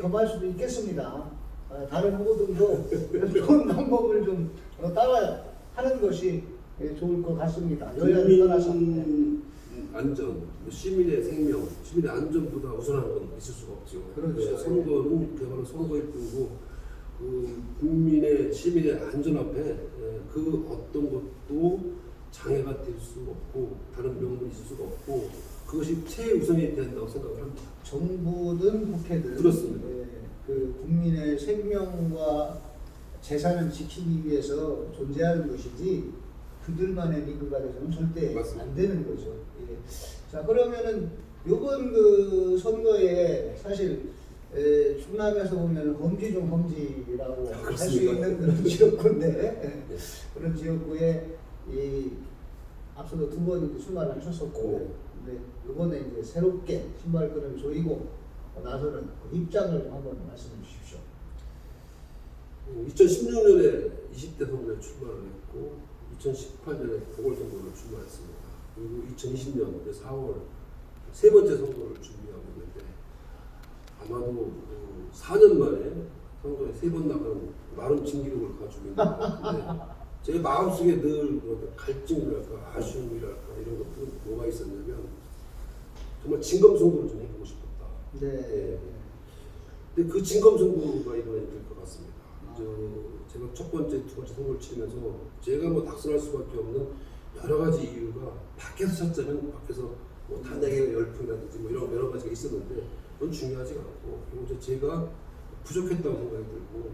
겸할 수도 있겠습니다. 다른 후보들도 좋은 방법을 좀 따라 하는 것이 좋을 것 같습니다. 여야를 떠나서. 안전, 시민의 생명, 시민의 안전보다 우선하는 건 있을 수가 없죠. 그렇죠. 선거는 그야말로 선거일 뿐이고 국민의 시민의 안전 앞에 그 어떤 것도 장애가 될 수 없고 다른 명분이 있을 수가 없고 그것이 최우선이 된다고 생각을 합니다. 정부든 국회든 그렇습니다. 그 국민의 생명과 재산을 지키기 위해서 존재하는 것이지 그들만의 리그가 돼서는 절대 맞습니다. 안 되는 거죠. 예. 자, 그러면은 이번 그 선거에 사실 충남에서 보면 험지 중 험지라고 할 수 있는 그런 지역구인데 그런 지역구에 이 앞서도 두 번 출마를 하셨었고 근데 이번에 이제 새롭게 신발끈을 조이고 나서는 그 입장을 좀 한번 말씀해 주십시오. 2016년에 20대 선거에 출마를 했고 2018년에 보궐선거를 출마했습니다. 그리고 2020년 4월 세 번째 선거를 준비하고 있는데 아마도 4년 만에 선거에 3번 나가는 나름 진기록을 가지고 있는 것 같은데 제 마음속에 늘 갈증이랄까 아쉬움이랄까 이런 것들은 뭐가 있었냐면 정말 진검승부를 좀 해보고 싶었다. 네. 근데 그 진검승부가 이번에 될 것 같습니다. 제가 첫 번째, 두 번째 선거를 치면서 제가 뭐 낙선할 수밖에 없는 여러 가지 이유가 밖에서 쳤자면 밖에서 뭐 탄핵의 열풍이라든지 뭐 이런 여러 가지가 있었는데 그건 중요하지 않고 그리고 제가 부족했다고 생각이 들고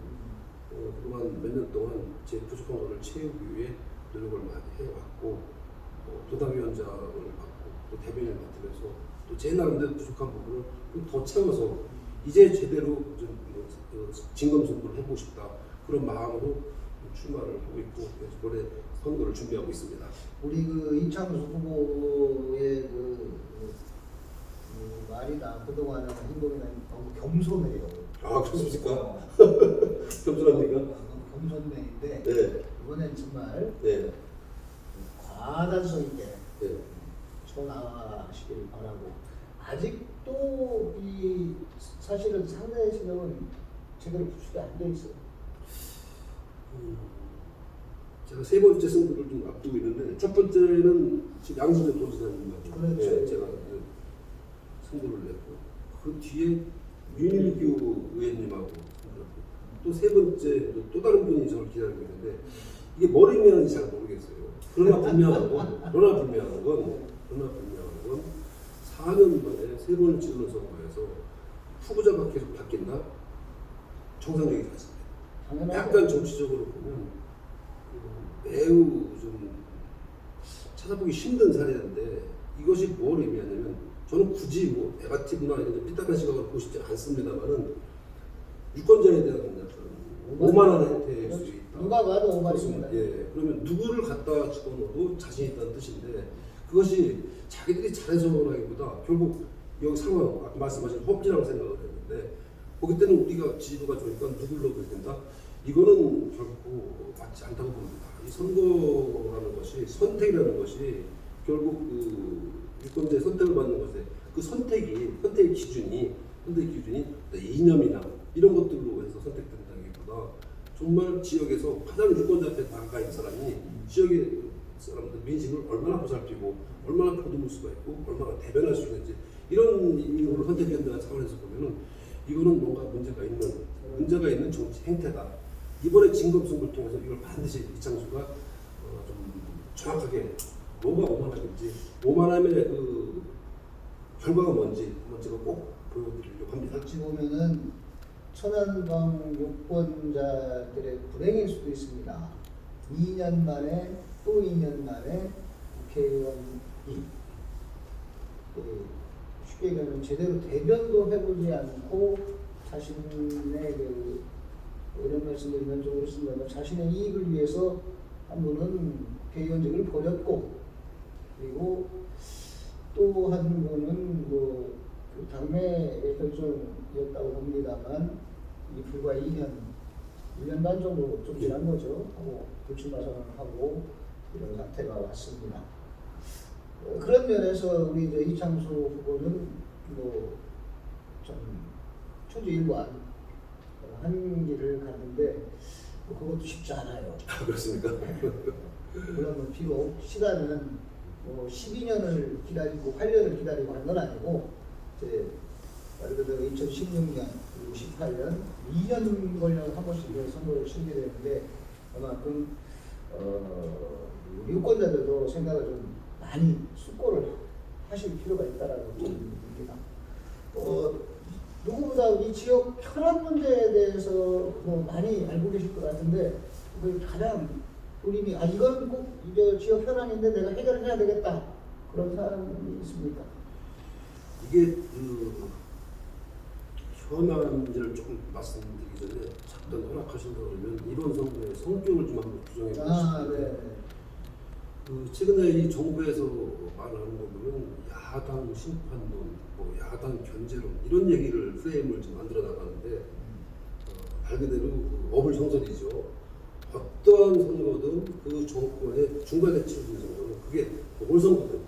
그동안 몇 년 동안 제 부족한 것을 채우기 위해 노력을 많이 해왔고 도당위원장을 맡고 또 대변인을 맡으면서 또 제 나름대로 부족한 부분을 좀 더 채워서 이제 제대로 좀 진검승부를 해보고 싶다 그런 마음으로 출마를 하고 있고 그래서 올해 선거를 준비하고 있습니다. 우리 그 이창수 후보의 그 말이나 그동안의 행동이나 너무 겸손해요. 아 그렇습니까? 겸손합니까? 겸손맨인데 네. 이번엔 정말 네. 과단성 있게 네. 쳐나가시길 바라고 아직도 이 사실은 상대의 진영은 제대로 구축이 안 돼 있어요. 제가 세 번째 승부를 좀 앞두고 있는데 첫 번째는 지금 양승태 도지사님하고 그렇죠. 제가 승부를 냈고 그 뒤에 윤일규 의원님하고 또 세 번째 또 다른 분이 저를 기다리고 있는데 이게 뭘 의미하는지 잘 모르겠어요. 그러나 분명한 건 4년 만에 세 번을 치르는 선거에서 후보자가 계속 바뀐다? 정상적이지 않습니다. 약간 정치적으로 보면 매우 좀 찾아보기 힘든 사례인데 이것이 뭘 의미하냐면 저는 굳이 뭐 네거티브나 이런 삐딱한 시각으로 보고 싶지 않습니다만은 유권자에 대한 약간 오만한 행태일 수 있다. 누가 봐도 오만입니다. 예, 그러면 누구를 갖다 집어넣어도 자신 있다는 뜻인데 그것이 자기들이 잘해서라기보다 결국 여기 상황 아까 말씀하신 험지라고 생각을 했는데 거기 때는 우리가 지지도가 좋으니까 누굴 넣어도 된다. 이거는 결코 맞지 않다고 봅니다. 이 선거라는 것이 선택이라는 것이 결국 그 유권자의 선택을 받는 것에 그 선택의 기준이 이념이나 이런 것들로 해서 선택된다기보다 정말 지역에서 가장 유권자 앞에 나가 있는 사람이 지역의 사람들 민심을 얼마나 보살피고 얼마나 보듬을 수가 있고 얼마나 대변할 수 있는지 이런 이유로 선택된다는 차원에서 보면은 이거는 뭔가 문제가 있는 정치 행태다. 이번에 진검승부를 통해서 이걸 반드시 이창수가 좀 정확하게 뭐가 오만한지 오만함의 그 결과가 뭔지 한번 제가 꼭 보여드리려고 합니다. 어찌 보면은 천안방 유권자들의 불행일 수도 있습니다. 2년 만에 또 2년 만에 국회의원이 쉽게 얘기하면 제대로 대변도 해보지 않고 자신의 그 이런 말씀을 일반적으로 쓴다면 자신의 이익을 위해서 한 분은 국회의원직을 버렸고 그리고 또 한 분은 뭐 당내의 결정이었다고 봅니다만 이 불과 1년 반 정도 좀 지난 거죠. 하고 불출마 선언하고 이런 상태가 왔습니다. 그런 면에서 우리 이창수 후보는 뭐 좀 초지일관 한 길을 갔는데 그것도 쉽지 않아요. 아, 그렇습니까? 물론 비록 시간은 뭐 12년을 기다리고 8년을 기다리고 한 건 아니고 이제 말 그대로 2016년 그리고 18년 2년 걸려서 한 번씩 선거를 치르게 되는데 그만큼 유권자들도 생각을 좀 많이 숙고를 하실 필요가 있다라고 봅니다. 누구보다 이 지역 현안 문제에 대해서 뭐 많이 알고 계실 것 같은데 그 가장 본인이 이건 꼭 이제 지역 현안인데 내가 해결을 해야 되겠다 그런 사람이 있습니까? 이게 현안 문제를 조금 말씀드리기 전에 잠깐 허락하신다 그러면 이번 선거의 성격을 좀 한번 구성해 보시죠. 네. 최근에 이 정부에서 말하는 거 보면 야당 심판론, 뭐 야당 견제론 이런 얘기를 프레임을 좀 만들어 나가는데 말 그대로 어불 성설이죠. 어떠한 선거든 그 정권의 중간에 치러진 선거는 그게 보궐선거든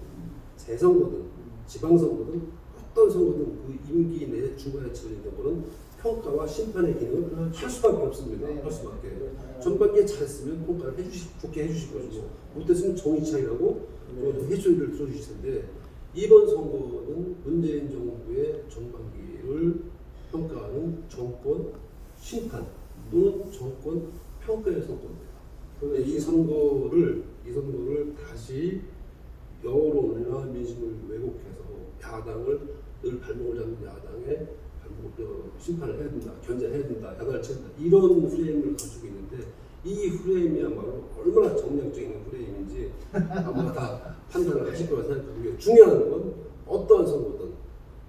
재선거든 지방선거든 어떤 선거든 그 임기 내 중간에 치러진 선거는 평가와 심판의 기능을 할 수밖에 없습니다. 할 수밖에. 전반기에 잘했으면 평가를 좋게 해주실 것이고 못했으면 정의 차이라고 해소리를 들어주실 텐데 이번 선거는 문재인 정부의 전반기를 평가하는 정권 심판 또는 정권 평가의 선거입니다. 이 선거를 다시 여론이나 민심을 왜곡해서 야당을 늘 발목을 잡는 야당의 심판을 해야 된다, 견제를 해야 된다, 야단을 쳐야 된다 이런 프레임을 가지고 있는데 이 프레임이야말로 얼마나 정량적인 프레임인지 아마 다 판단을 하실 거라 생각하고요. 중요한 건 어떠한 선거든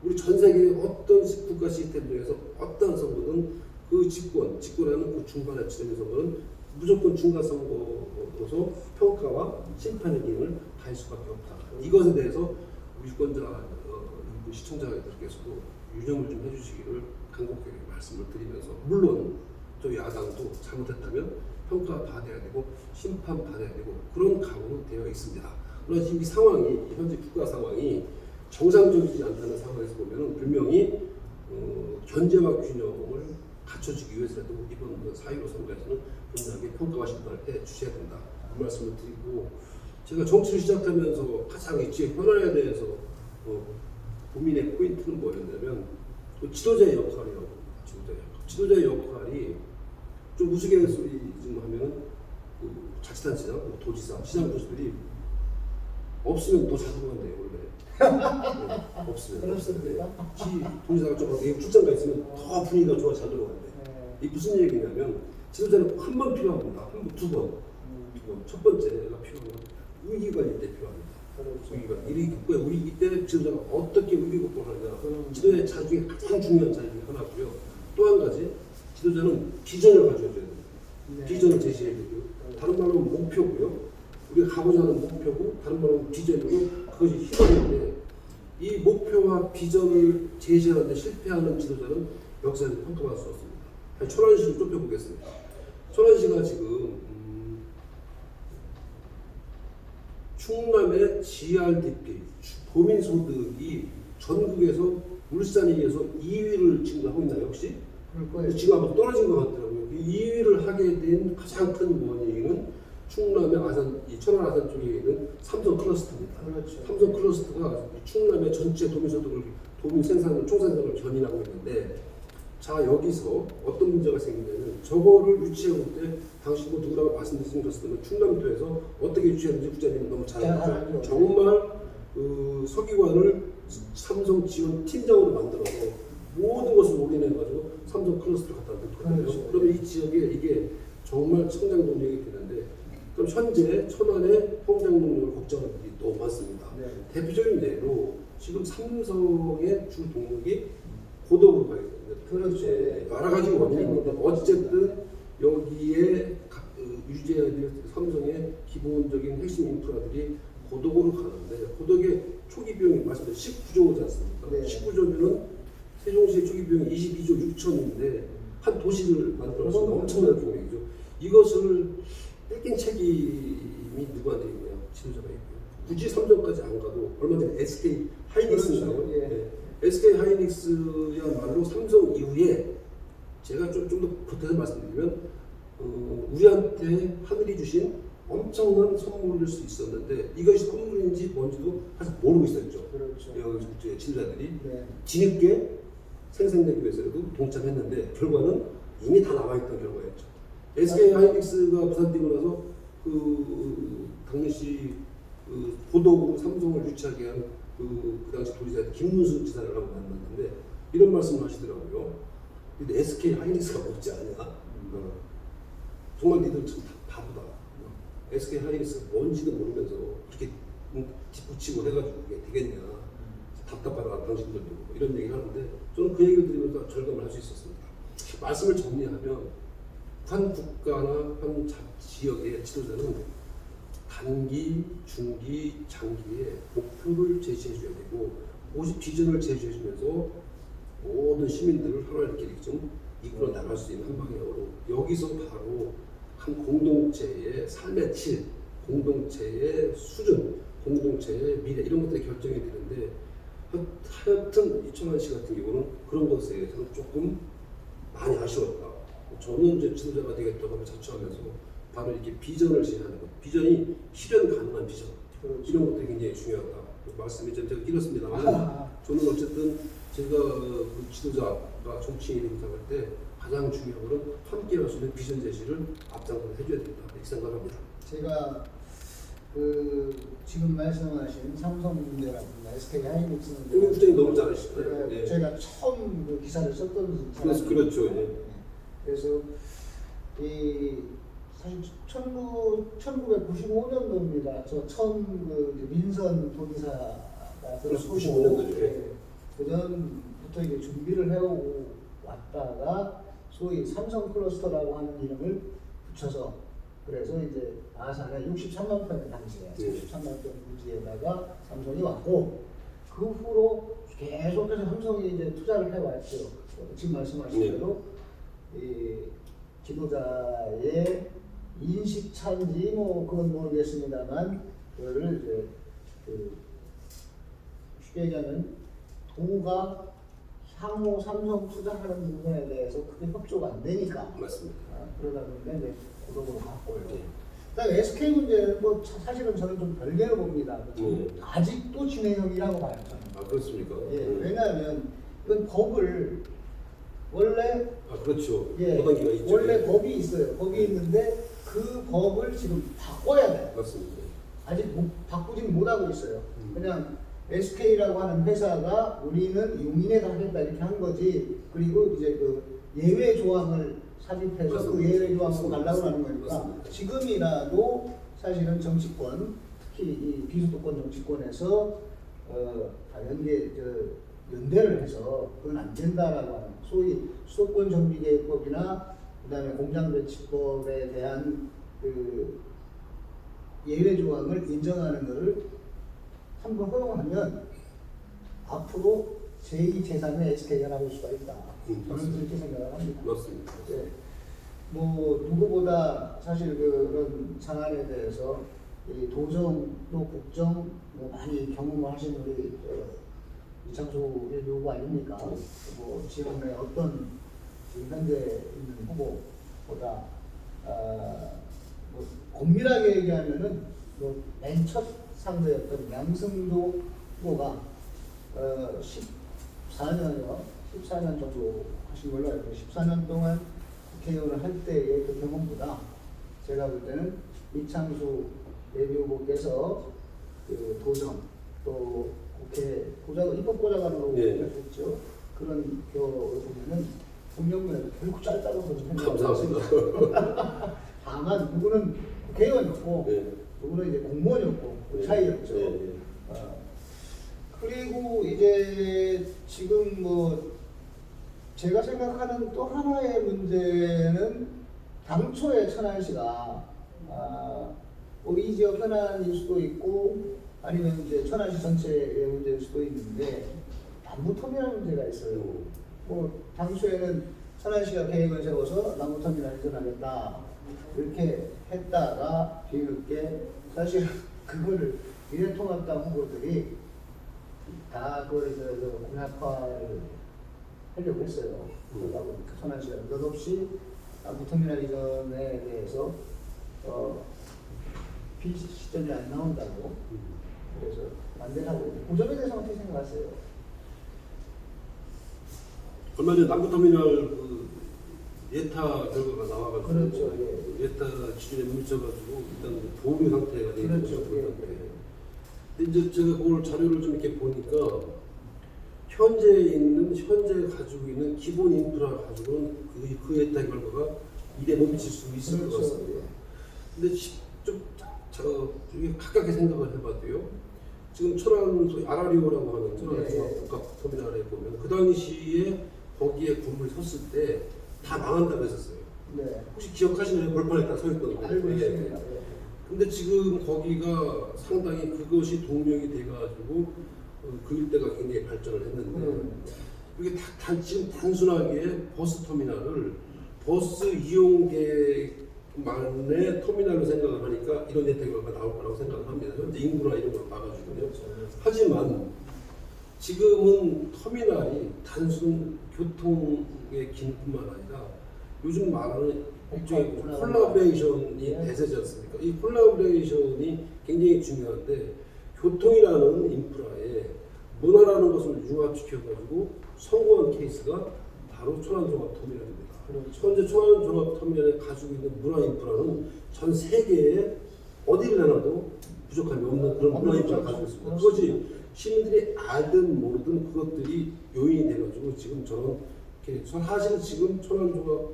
우리 전 세계의 어떤 국가 시스템 중에서 어떠한 선거든 그 집권하는 그 중간에 치르는 선거는 무조건 중간 선거로서 평가와 심판의 기능을 다할 수밖에 없다. 이것에 대해서 유권자 시청자들께서도 유념을 좀 해주시기를 간곡하게 말씀을 드리면서 물론 또 야당도 잘못했다면 평가받아야 되고 심판받아야 되고 그런 각오는 되어 있습니다. 그러나 지금 이 상황이 현재 국가 상황이 정상적이지 않다는 상황에서 보면 분명히 견제와 균형을 갖춰주기 위해서라도 이번 4.15 선거에서는 분명하게 평가와 심판을 해주셔야 된다. 그 말씀을 드리고 제가 정치를 시작하면서 가장 이 지역 현안에 대해서 고민의 포인트는 뭐였냐면 지도자의 역할이라고 봅니다. 지도자의 역할이 좀 우스갯소리 좀 하면 자치단체장, 도지사, 시장도시들이 없으면 더 잘 돌아간대요 원래. 네, 없으면. 그렇습니까? 도지사가 좀 외국 출장 가 있으면 더 분위기가 좋아 잘 돌아간대. 이게 무슨 얘기냐면 지도자는 한 번 필요합니다. 한 번, 두 번. 첫 번째가 필요한 건 위기관리 때 필요합니다. 위기관. 우리 이때 지도자가 어떻게 위기 극복하느냐. 지도자의 자리 중에 가장 중요한 자리 중에 하나고요. 또 한 가지 지도자는 비전을 가져야 돼요. 비전을 제시해야 되고요. 다른 말로 목표고요. 우리가 가고자 하는 목표고 다른 말로 비전이고 그것이 희망인데 이 목표와 비전을 제시하는데 실패하는 지도자는 역사에서 평가받을 수 없습니다. 천안시를 좁혀보겠습니다. 천안시가 지금 충남의 GRDP 도민소득이 전국에서 울산에 이어서 2위를 지금 하고 있나요 혹시? 지금 아마 떨어진 것 같더라고요. 2위를 하게 된 가장 큰 원인은 충남의 천안 아산 쪽에 있는 삼성 클러스터입니다. 그렇죠. 삼성 클러스터가 충남의 전체 도민소득을 총생산을 견인하고 있는데 자 여기서 어떤 문제가 생기냐면 저거를 유치해올 때 당신도 누구라고 말씀드렸으면 충남도에서 어떻게 유치했는지 국장님은 너무 잘 알죠. 정말 서기관을 삼성 지원 팀장으로 만들어서 모든 것을 올인해가지고 삼성 클러스터를 갖다 놓거든요. 그렇죠. 그러면 이 지역에 이게 정말 성장 동력이 되는데 그럼 현재 천안의 성장 동력을 걱정하는 분들이 너무 많습니다. 네. 대표적인 예로 지금 삼성의 주 동력이 고덕으로 가야 됩니다. 그렇죠. 여러 가지 원인이 있는데 어쨌든 여기에 유지해야 될 삼성의 기본적인 핵심 인프라들이 고덕으로 가는데 고덕의 초기 비용이 말씀드린 19조지 않습니까? 네. 19조면은 세종시의 초기 비용이 22조 6천인데 한 도시를 만들어서 엄청난 금액이죠. 이것을 뺏긴 책임이 누구한테 있나요? 지도자가 있고요. 굳이 삼성까지 안 가도 얼마 전에 SK 하이닉스인가요? 그렇죠. 예. 네. SK 하이닉스야말로 삼성 이후에 제가 좀 더 보태서 말씀드리면 우리한테 하늘이 주신 엄청난 선물일 수 있었는데 이것이 선물인지 뭔지도 사실 모르고 있었죠. 그렇죠. 여기 지도자들이 네. 뒤늦게 생생내기 위해서라도 동참했는데 결과는 이미 다 남아있던 결과였죠. SK 하이닉스가 부산되고 나서 당시 보도국 삼성을 유치하게 한 그 당시 도지사 김문수 지사를 하고 만났는데 이런 말씀을 하시더라고요. 근데 SK 하이닉스가 못지 않냐? 정말 니들 참 바보다. SK 하이닉스가 뭔지도 모르면서 그렇게 뒷붙이고 해가지고 이게 되겠냐? 답답하다 당신들도 이런 얘기를 하는데 저는 그 얘기를 들으면서 절감을 할 수 있었습니다. 말씀을 정리하면 한 국가나 한 지역의 지도자는 단기, 중기, 장기에 목표를 제시해 줘야 되고 오직 비전을 제시해 주면서 모든 시민들을 하나 이렇게 좀 이끌어 나갈 수 있는 한 방향으로 여기서 바로 한 공동체의 삶의 질, 공동체의 수준, 공동체의 미래 이런 것들이 결정이 되는데 하여튼 이청환 씨 같은 경우는 그런 것에 대해서는 조금 많이 아쉬웠다. 저는 이제 지도자가 되겠다고 하면 자처하면서 바로 이렇게 비전을 제시하는 것, 비전이 실현 가능한 비전, 그렇죠. 이런 것들이 굉장히 중요하다. 말씀이 좀 제가 길었습니다만 저는 어쨌든 제가 그 지도자가 정치인이 생각할 때 가장 중요한 것은 함께 할 수 있는 비전 제시를 앞장서서 해줘야 된다 이렇게 생각합니다. 제가 지금 말씀하신 삼성 문제라든가 SK 하이닉스 문제 굉장히 너무 잘하시죠. 예. 제가 처음 그 기사를 썼던 그래서 그렇죠. 예. 그래서 사실 1995년도입니다. 저 처음 그 민선 도지사가 들어서고 95년도죠. 예. 그 전부터 이제 준비를 해오고 왔다가 소위 삼성 클러스터라고 하는 이름을 붙여서 그래서 이제 아산에 63만 평의 당시에 63만 평 부지에다가 삼성이 왔고 그 후로 계속해서 삼성이 이제 투자를 해왔죠. 지금 말씀하신 대로 이 지도자의 인식 차인지 뭐 그건 모르겠습니다만 그거를 이제 쉽게 얘기하면 도가 향후 삼성 투자하는 부분에 대해서 크게 협조가 안 되니까 맞습니다. 그러다 보니까 이제 고속으로 갔고요. 그다음에 SK 문제는 뭐 사실은 저는 좀 별개로 봅니다. 아직도 진행형이라고 봐요 저는. 아 그렇습니까? 예, 왜냐하면 이건 법을 원래 그렇죠. 예, 있죠. 원래 예. 법이 있어요. 법이 있는데 그 법을 지금 바꿔야 돼요. 맞습니다. 아직 바꾸지는 못하고 있어요. 그냥 SK라고 하는 회사가 우리는 용인에다 하겠다 이렇게 한 거지. 그리고 이제 그 예외 조항을 삽입해서 맞습니다. 그 예외 조항으로 가려고 하는 거니까 맞습니다. 지금이라도 사실은 정치권, 특히 이 비수도권 정치권에서 다 연대를 해서 그건 안 된다라고 하는 소위 수도권 정비계획법이나 그다음에 공장배치법에 대한 그 예외 조항을 인정하는 것을 한번 허용하면 앞으로 제2, 제3의 SK가 나올 수가 있다. 저는 그렇게 생각을 합니다. 맞습니다. 네. 뭐 누구보다 사실 그런 상황에 대해서 이 도정 또 국정 뭐 많이 경험을 하신 우리 이창수의 요구 아닙니까? 뭐 지금의 어떤 지금 현재 있는 후보보다 뭐 엄밀하게 얘기하면은 뭐 맨 첫 상대였던 양승도 후보가 14년 정도 하신 걸로 알고 14년 동안 국회의원을 할 때의 그 경험보다 제가 볼 때는 이창수 예비 후보께서 그 도정 또 국회 입법보좌관으로 했죠. 그런 경우를 보면은 공명문에도 결국 짧다고 저는 감사합니다. 다만 누구는 국회의원이었고 누구는 이제 공무원이었고 그 차이였죠. 그리고 이제 지금 뭐 제가 생각하는 또 하나의 문제는 당초에 천안 씨가 뭐 이 지역 현안일 수도 있고 아니면 이제 천안시 전체의 문제일 수도 있는데 남부터미널 문제가 있어요. 뭐 당초에는 천안시가 계획을 세워서 남부터미널 인전하겠다 이렇게 했다가 뒤늦게 사실 그거를 미래통합당 후보들이 다 그걸 공약화를 하려고 했어요. 그러다 보니까 천안시가 느닷없이 남부터미널 이전에 대해서 시점이 안 나온다고 그래서 반대하고 그 점에 대해서 어떻게 생각하세요? 얼마 전에 남부터미널 그 예타 결과가 나와가지고 그렇죠. 예. 예타 기준에 못 미쳐가지고 일단 보류 상태가 되어 그렇죠. 있는 예. 건데 근데 이제 제가 그걸 자료를 좀 이렇게 보니까 현재 가지고 있는 기본 인프라 가지고는 그 예타 결과가 이래 못 미칠 수 있을 것 그렇죠. 같습니다. 예. 근데 이게 가깝게 생각을 해봐도요. 지금 천안 소위 아라리오라고 하는 천안 네. 종합복합터미널에 보면 그 당시에 거기에 건물이 섰을 때 다 망한다고 했었어요. 네. 혹시 기억하시나요? 벌판에 딱 서 있던 거. 알고 예. 있습니다. 예. 근데 지금 거기가 상당히 그것이 동력이 돼가지고 그 일대가 굉장히 발전을 했는데 이게 지금 단순하게 버스 터미널을 버스 이용객만의 터미널로 생각을 하니까 이런 혜택가 나올 거라고 생각을 합니다. 현재 인구나 이런 걸 봐가지고요. 그렇죠. 하지만 지금은 터미널이 단순 교통의 기능뿐만 아니라 요즘 말하는 일종의 콜라보레이션이 대세지 않습니까? 이 콜라보레이션이 굉장히 중요한데 교통이라는 인프라에 문화라는 것을 융합시켜가지고 성공한 케이스가 바로 천안종합터미널입니다. 그렇죠. 현재 천안종합터미널에 가지고 있는 문화 인프라는 전 세계에 어디를 내놔도 부족함이 없는 그런 문화 인프라를 가지고 있습니다. 그것이 시민들이 알든 모르든 그것들이 요인이 돼가지고 지금 저는 사실 지금 천안종합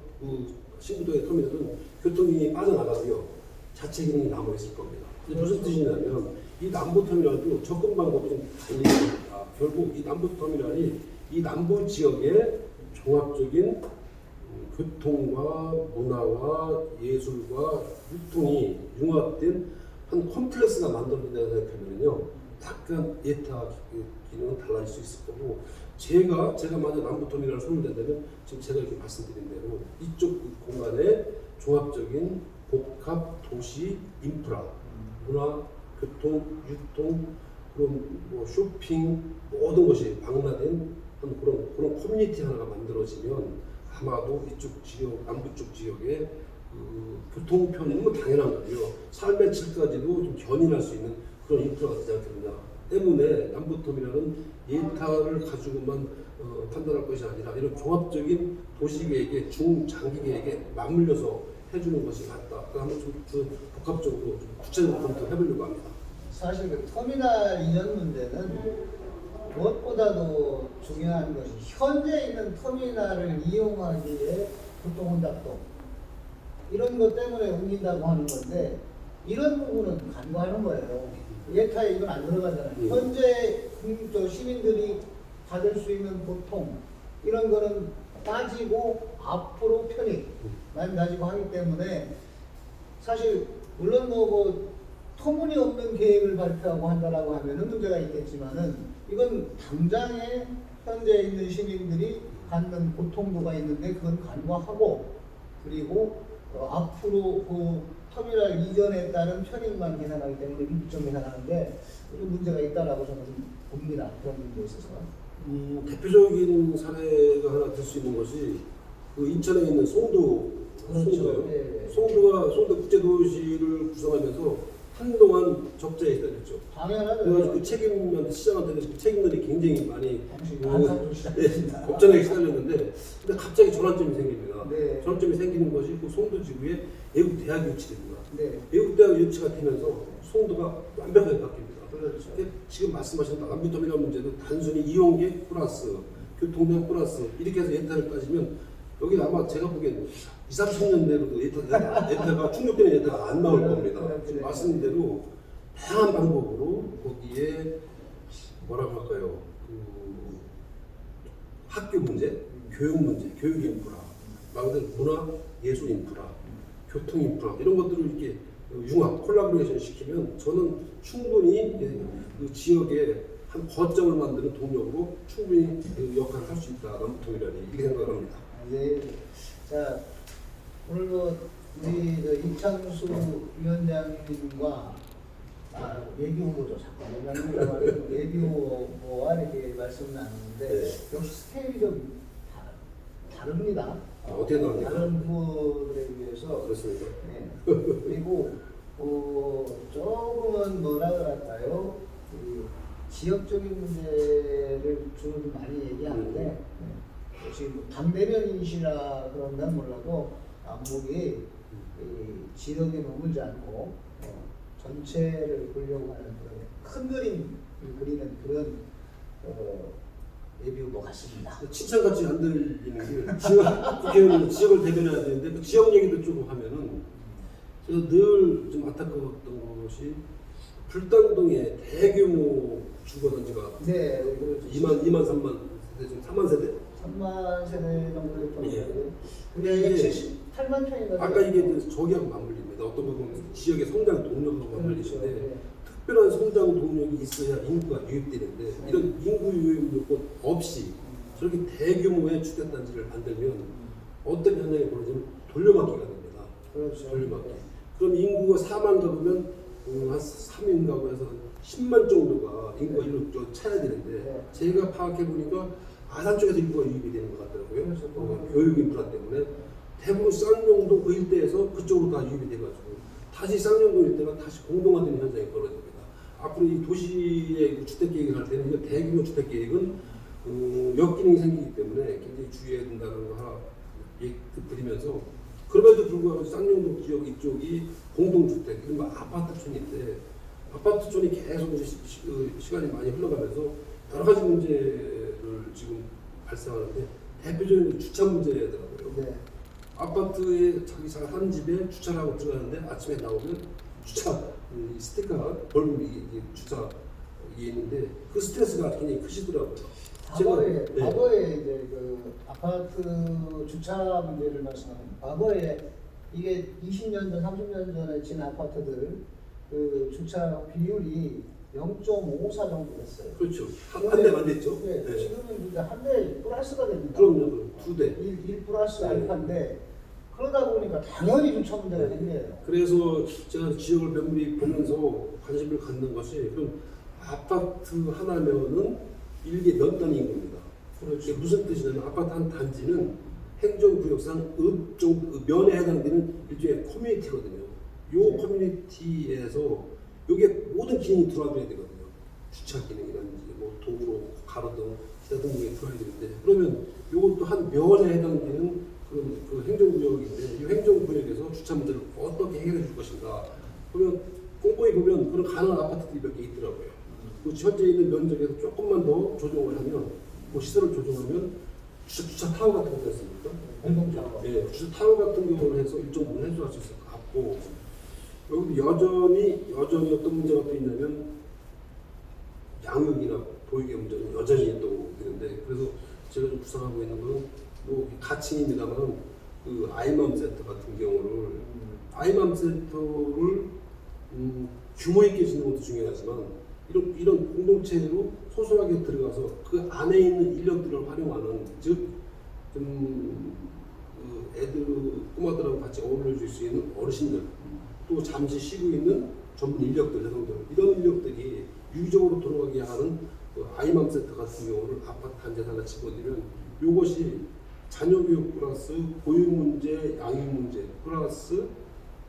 신부도의 터미널은 교통이 빠져나가고요 자체 기능이 남아 있을 겁니다. 무슨 뜻이냐면 이 남부터미널도 접근 방법이 좀 달리니까 결국 이 남부터미널이 이 남부 지역의 종합적인 교통과 문화와 예술과 유통이 융합된 한 컴플렉스가 만들어진다고 생각하면요 약간 예타 기능은 달라질 수 있을 거고 제가 만약 남부터미널을 선택된다면 지금 제가 이렇게 말씀드린 대로 이쪽 공간에 종합적인 복합 도시 인프라, 문화, 교통, 유통, 그런 뭐 쇼핑 모든 것이 망라된 그런 커뮤니티 하나가 만들어지면 아마도 이쪽 지역 남부 쪽 지역에 교통 편의는 당연한 거고요. 삶의 질까지도 좀 견인할 수 있는 그런 인프라가 되지 않겠느냐. 때문에 남부터미널은 예타를 가지고만 판단할 것이 아니라 이런 종합적인 도시계획에 중장기 계획에 맞물려서 해주는 것이 맞다. 한번 좀 복합적으로 좀 구체적으로 검토해보려고 합니다. 사실 그 터미널 이전 문제는 무엇보다도 중요한 것이 현재 있는 터미널을 이용하기에 교통혼잡도 이런 것 때문에 옮긴다고 하는 건데 이런 부분은 간과하는 거예요. 예타에 이건 안 들어가잖아요. 현재 시민들이 받을 수 있는 보통 이런 거는 따지고 앞으로 편익만 가지고 하기 때문에 사실 물론 뭐 터무니없는 계획을 발표하고 한다라고 하면은 문제가 있겠지만은 이건 당장에 현재 있는 시민들이 갖는 고통도가 있는데 그건 간과하고 그리고 앞으로 그 터미널 이전에 따른 편익만 계산하기 때문에 미국점 계산하는데 이런 문제가 있다라고 저는 봅니다. 그런 문제에 있어서. 대표적인 사례가 하나 될 수 있는 것이 그 인천에 있는 송도, 그렇죠. 송도요. 네. 송도 국제도시를 구성하면서 한동안 적자에 시달렸죠. 당연하죠. 그래가지고 그 책임만 시장한테 그 책임들이 굉장히 많이 걱정에 시달렸는데 근데 갑자기 전환점이 생깁니다. 네. 전환점이 생기는 것이 그 송도 지구에 외국 대학이 유치됩니다. 네. 외국 대학 유치가 되면서 송도가 완벽하게 바뀝니다. 그렇죠. 지금 말씀하신 남부터미널 문제도 단순히 이용객 플러스 교통량 플러스 이렇게 해서 예타를 따지면 여기 아마 제가 보기엔 20-30년 내로도 예타가 충족되는 예타가 안 나올 겁니다. 지금 말씀드린 대로 다양한 방법으로 거기에 뭐라고 할까요? 학교 문제, 교육 문제, 교육 인프라, 말 그대로 문화, 예술 인프라, 교통 인프라 이런 것들을 이렇게 융합, 콜라보레이션 시키면 저는 충분히 그 지역에 한 거점을 만드는 동력으로 충분히 역할을 할 수 있다. 남부터미널이 이렇게 생각을 합니다. 네. 자, 오늘 우리 이창수 위원장님과 예비 후보죠. 잠깐 예비 후보와 이렇게 말씀을 나누는데 네. 역시 스케일이 좀 다릅니다. 어떻게 나옵니까? 다른 후보들에 비해서. 그렇습니까? 네. 그리고 조금은 뭐라 그럴까요? 그 지역적인 문제를 주로 많이 얘기하는데 혹시 뭐 당대변인이시라 그런가 몰라도 안목이 이 지역에 머물지 않고 전체를 보려고 하는 그런 큰 그림을 그리는 그런 예비 후보 같습니다. 칭찬같이 안 들리는 게 국회의원은 지역을 대변해야 되는데 그 지역 얘기도 좀 하면은 제가 늘 좀 안타까웠던 것이 불당동에 대규모 주거 단지가 네, 그렇죠. 2만 3만 세대 중 3만 세대 3만 세대 정도 예. 되는데 근데 그게 이게 78만 평인가 아까 이게 이제 저기하고 맞물립니다. 어떤 부분은 지역의 성장 동력하고 그렇죠. 맞물리는데 네. 특별한 성장 동력이 있어야 인구가 유입되는데 이런 인구 유입 요건 없이 저렇게 대규모의 주택단지를 만들면 어떤 현상이 벌어지면 돌려막기가 됩니다. 그렇죠. 돌려막기. 네. 그럼 인구가 4만 가구면 한 3인 가구에서 10만 정도가 인구가 네. 이렇게 차야 되는데 네. 제가 파악해 보니까 아산 쪽에서 인구가 유입이 되는 것 같더라고요. 그렇죠. 교육 인프라 때문에 대부분 쌍용동 그 일대에서 그쪽으로 다 유입이 돼가지고 다시 쌍용동 일대가 다시 공동화되는 현상이 벌어집니다. 앞으로 이 도시의 주택 계획을 할 때는 이 대규모 주택 계획은 역기능이 생기기 때문에 굉장히 주의해야 된다는 거 하나 드리면서 그럼에도 불구하고 쌍용동 지역 이쪽이 공동주택, 이른바 아파트촌인데 아파트촌이 계속 이제 시간이 많이 흘러가면서 여러 가지 문제를 지금 발생하는데 대표적인 주차 문제더라고요. 네. 아파트에 자기 사는 집에 주차를 하고 들어가는데 아침에 나오면 주차 스티커가 벌금이 주차 이게 있는데 그 스트레스가 굉장히 크시더라고요. 과거에 이제 그 아파트 주차 문제를 말씀하면 과거에 이게 20년 전, 30년 전에 지은 아파트들 그 주차 비율이 0.54 정도 됐어요. 그렇죠. 한 대만 됐죠. 네. 네. 지금은 이제 한 대 플러스가 됩니다. 그럼요. 두 대. 1 플러스 네. 알파인데 그러다 보니까 당연히 주차 문제가 생겨요. 그래서 제가 지역을 면밀히 보면서 관심을 갖는 것이 그럼 아파트 하나면은 일개 몇 단위 인구입니다. 그렇죠. 무슨 뜻이냐면 아파트 한 단지는 행정구역상 면에 해당되는 일종의 커뮤니티거든요. 요 커뮤니티에서 요게 모든 기능이 들어와야 되거든요. 주차 기능이라든지 뭐 도로, 가로등, 기타 등등이 들어와야 되는데 그러면 요것도 한 면에 해당되는 그런 그 행정구역인데 이 행정구역에서 주차 문제를 어떻게 해결해 줄 것인가 그러면 꼼꼼히 보면 그런 가능한 아파트들이 몇 개 있더라고요. 그 현재 있는 면적에서 조금만 더 조정을 하면 그 시설을 조정하면 주차 타워 같은 거 있습니까? 공동타워. 예, 주차 타워 같은 경우를 해서 일정 부분 해소할 수 있을 것 같고 여기도 여전히 어떤 문제가 또 있냐면 양육이나 보육의 문제는 여전히 또 있는데 그래서 제가 좀 구상하고 있는 건 뭐 가칭입니다만 그 아이맘 센터 같은 경우를 아이맘 센터를 규모 있게 짓는 것도 중요하지만 이런 공동체로 소소하게 들어가서 그 안에 있는 인력들을 활용하는 즉 애들 꼬마들하고 같이 어울려 줄 수 있는 어르신들 또 잠시 쉬고 있는 전문 인력들 여성들 이런 인력들이 유기적으로 돌아가게 하는 그 아이맘 센터 같은 경우를 아파트 단지 하나 집어들면 이것이 자녀교육 플러스 보육 문제, 양육 문제 플러스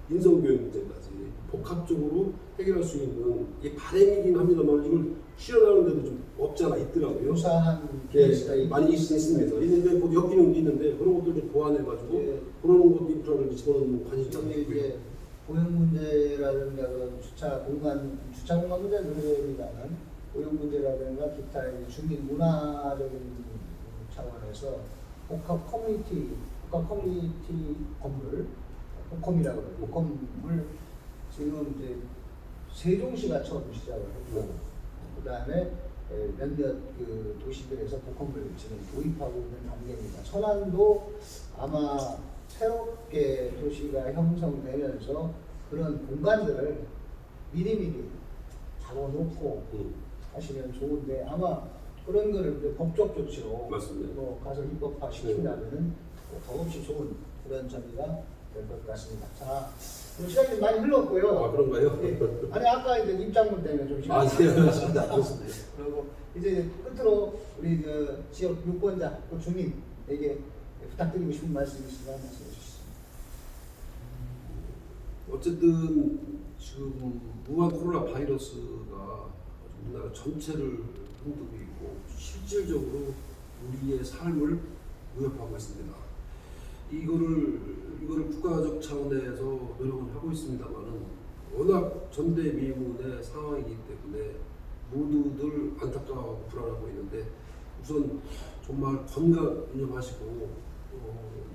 인성교육 문제까지 복합적으로 해결할 수 있는 이 발행이긴 합니다만 이걸 실현하는 데도 좀 없지 않아 있더라고요. 유사한 케이스가 많이 있습니다. 있는데 뭐 역기능도 있는데 그런 것들 좀 보완해가지고 예. 그런 것 인프라를 집어넣는 관심이 좀 이게 있고요. 이제 보형 문제라든가 그런 주차 공간 문제는 그래야지만은 보형 문제라든가 기타 주민 문화적인 차원에서 복합 커뮤니티 건물 복컴이라고 해요. 복컴을 지금 이제 세종시가 처음 시작을 했고 그다음에 몇몇 그 도시들에서 복컴을 지금 도입하고 있는 단계입니다. 천안도 아마 새롭게 도시가 형성되면서 그런 공간들을 미리미리 잡아놓고 하시면 좋은데 아마 그런 거를 이제 법적 조치로 맞습니다. 뭐 가서 입법화 시킨다면은 더없이 좋은 그런 전이가 될 것 같습니다. 자, 시간이 좀 많이 흘렀고요. 아 그런가요? 예. 아니 아까 이제 입장문 때문에 좀 시간이 그렇습니다. 그리고 이제 끝으로 우리 그 지역 유권자 그 주민에게 부탁드리고 싶은 말씀 있으면 말씀해 주시죠. 어쨌든 지금 무한 코로나 바이러스가 우리나라 전체를 흔들고 있고 실질적으로 우리의 삶을 위협하고 있습니다. 이거를 국가적 차원에서 노력을 하고 있습니다만은 워낙 전대미문의 상황이기 때문에 모두들 안타까워하고 불안하고 있는데 우선 정말 건강 유념하시고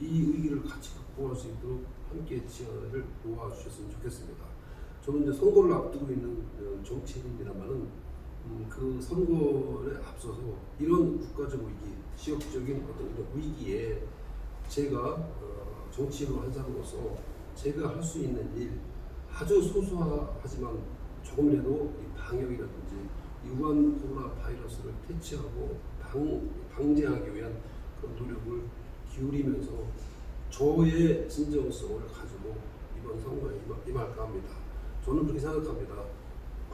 이 위기를 같이 극복할 수 있도록 함께 지혜를 모아주셨으면 좋겠습니다. 저는 이제 선거를 앞두고 있는 정치인입니다만은 그 선거에 앞서서 이런 국가적 위기, 지역적인 어떤 이런 위기에 제가 정치인으로 한 사람으로서 제가 할 수 있는 일 아주 소소하지만 조금이라도 이 방역이라든지 유한 코로나 바이러스를 퇴치하고 방제하기 위한 그런 노력을 기울이면서 저의 진정성을 가지고 이번 선거에 임할까 합니다. 저는 그렇게 생각합니다.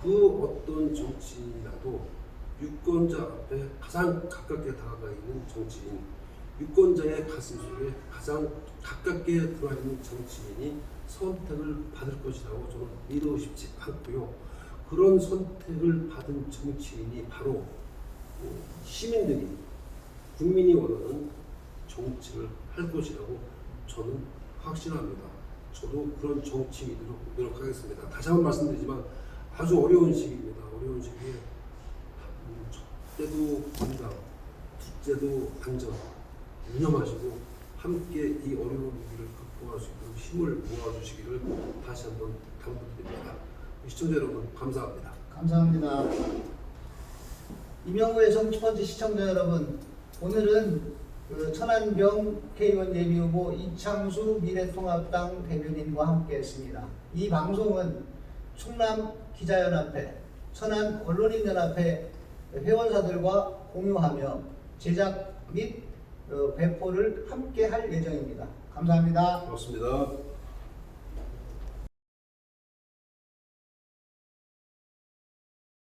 그 어떤 정치인이라도 유권자 앞에 가장 가깝게 다가가 있는 정치인, 유권자의 가슴 속에 가장 가깝게 들어와 있는 정치인이 선택을 받을 것이라고 저는 믿어 싶지 않고요. 그런 선택을 받은 정치인이 바로 시민들이, 국민이 원하는 정치를 할 것이라고 저는 확신합니다. 저도 그런 정치인이 노력하겠습니다. 다시 한번 말씀드리지만 아주 어려운 시기입니다. 어려운 시기에 첫째도 건강, 둘째도 안전 유념하시고 함께 이 어려운 위기를 극복할 수 있도록 힘을 모아주시기를 다시 한번 당부드립니다. 시청자 여러분 감사합니다. 감사합니다. 이명우의 정치펀치 시청자 여러분, 오늘은 천안병 K의원 예비후보 이창수 미래통합당 대변인과 함께했습니다. 이 방송은 충남 기자연합회, 천안 언론인연합회 회원사들과 공유하며 제작 및 배포를 함께 할 예정입니다. 감사합니다. 고맙습니다.